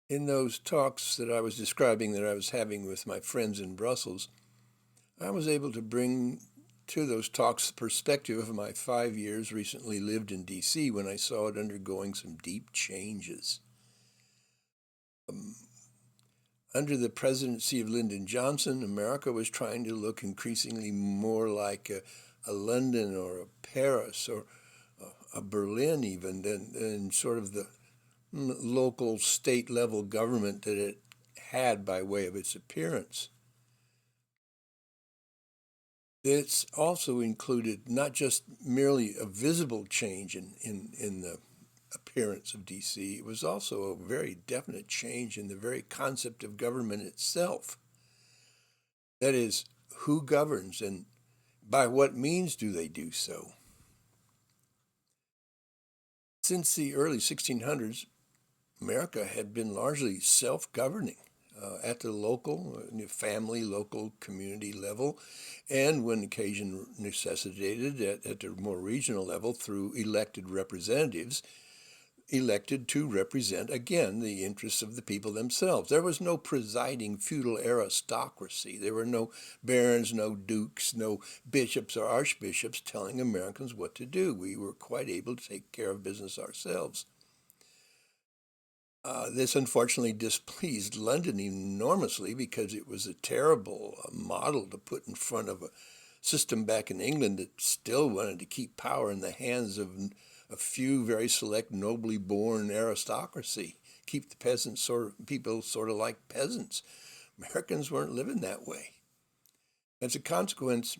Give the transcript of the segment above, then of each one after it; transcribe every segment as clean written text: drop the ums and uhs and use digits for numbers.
In those talks that I was describing that I was having with my friends in Brussels, I was able to bring to those talks the perspective of my 5 years recently lived in D.C. when I saw it undergoing some deep changes. Um, Under the presidency of Lyndon Johnson, America was trying to look increasingly more like a London or a Paris or a Berlin even than sort of the local state level government that it had by way of its appearance. It's also included not just merely a visible change in the appearance of DC, it was also a very definite change in the very concept of government itself. That is, who governs and by what means do they do so? Since the early 1600s, America had been largely self-governing at the local, family, local, community level, and when occasion necessitated, at the more regional level through elected representatives, elected to represent, again, the interests of the people themselves. There was no presiding feudal aristocracy. There were no barons, no dukes, no bishops or archbishops telling Americans what to do. We were quite able to take care of business ourselves. This unfortunately displeased London enormously because it was a terrible model to put in front of a system back in England that still wanted to keep power in the hands of a few very select nobly born aristocracy, keep the people sort of like peasants. Americans weren't living that way. As a consequence,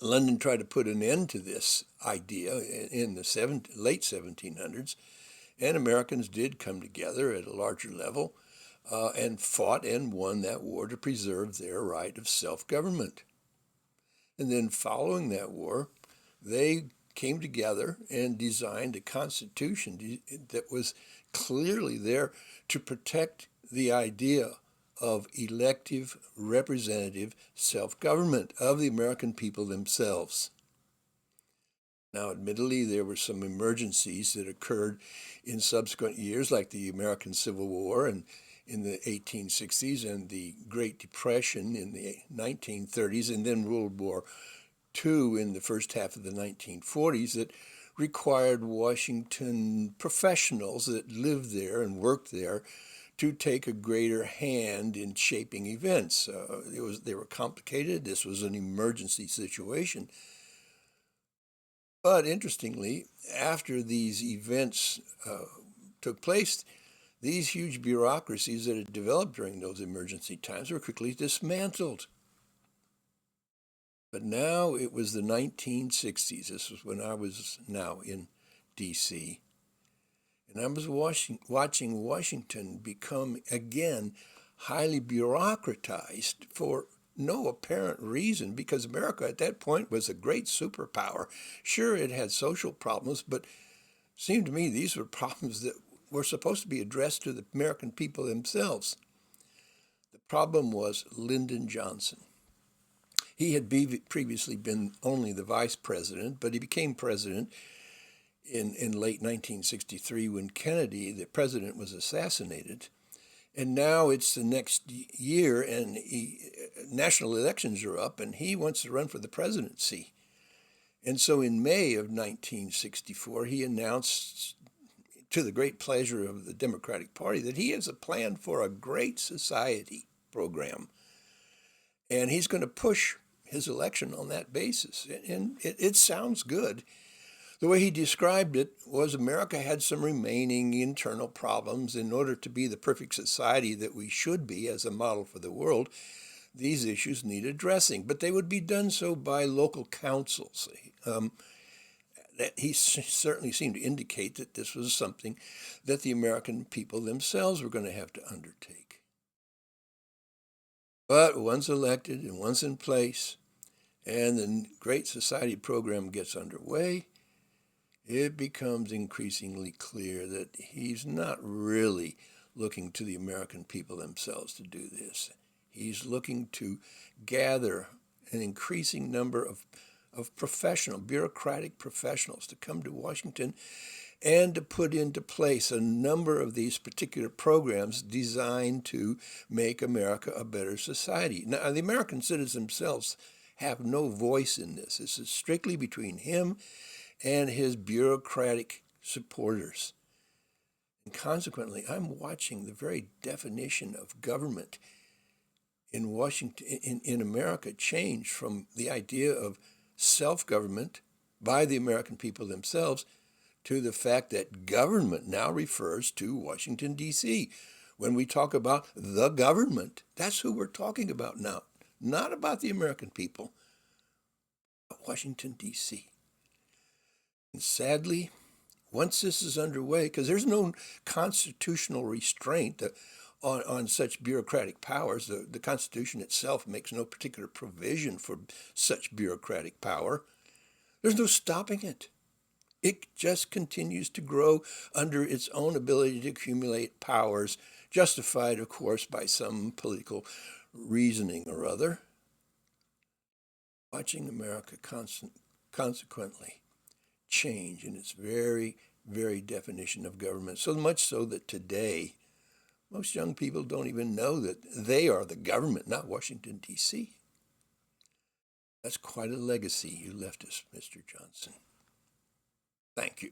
London tried to put an end to this idea in the late 1700s, and Americans did come together at a larger level and fought and won that war to preserve their right of self-government. And then following that war, they came together and designed a constitution that was clearly there to protect the idea of elective, representative self-government of the American people themselves. Now, admittedly, there were some emergencies that occurred in subsequent years, like the American Civil War and in the 1860s and the Great Depression in the 1930s, and then World War II in the first half of the 1940s that required Washington professionals that lived there and worked there to take a greater hand in shaping events. They were complicated. This was an emergency situation. But interestingly, after these events took place, these huge bureaucracies that had developed during those emergency times were quickly dismantled. But now it was the 1960s. This was when I was now in D.C. And I was watching Washington become, again, highly bureaucratized for no apparent reason, because America at that point was a great superpower. Sure, it had social problems, but it seemed to me these were problems that were supposed to be addressed to the American people themselves. The problem was Lyndon Johnson. He had previously been only the vice president, but he became president in late 1963 when Kennedy, the president, was assassinated. And now it's the next year, and national elections are up, and he wants to run for the presidency. And so in May of 1964, he announced, to the great pleasure of the Democratic Party, that he has a plan for a great society program. And he's going to push his election on that basis. And it sounds good. The way he described it was America had some remaining internal problems. In order to be the perfect society that we should be as a model for the world, these issues need addressing, but they would be done so by local councils. He certainly seemed to indicate that this was something that the American people themselves were going to have to undertake. But once elected and once in place, and the Great Society program gets underway, it becomes increasingly clear that he's not really looking to the American people themselves to do this. He's looking to gather an increasing number of bureaucratic professionals to come to Washington and to put into place a number of these particular programs designed to make America a better society. Now, the American citizens themselves have no voice in this. This is strictly between him and his bureaucratic supporters. And consequently, I'm watching the very definition of government in Washington, in America, change from the idea of self-government by the American people themselves to the fact that government now refers to Washington, D.C. When we talk about the government, that's who we're talking about now, not about the American people, but Washington, D.C. And sadly, once this is underway, because there's no constitutional restraint on such bureaucratic powers, the Constitution itself makes no particular provision for such bureaucratic power, there's no stopping it. It just continues to grow under its own ability to accumulate powers, justified, of course, by some political reasoning or other. Watching America consequently change in its very, very definition of government, so much so that today most young people don't even know that they are the government, not Washington, D.C. That's quite a legacy you left us, Mr. Johnson. Thank you.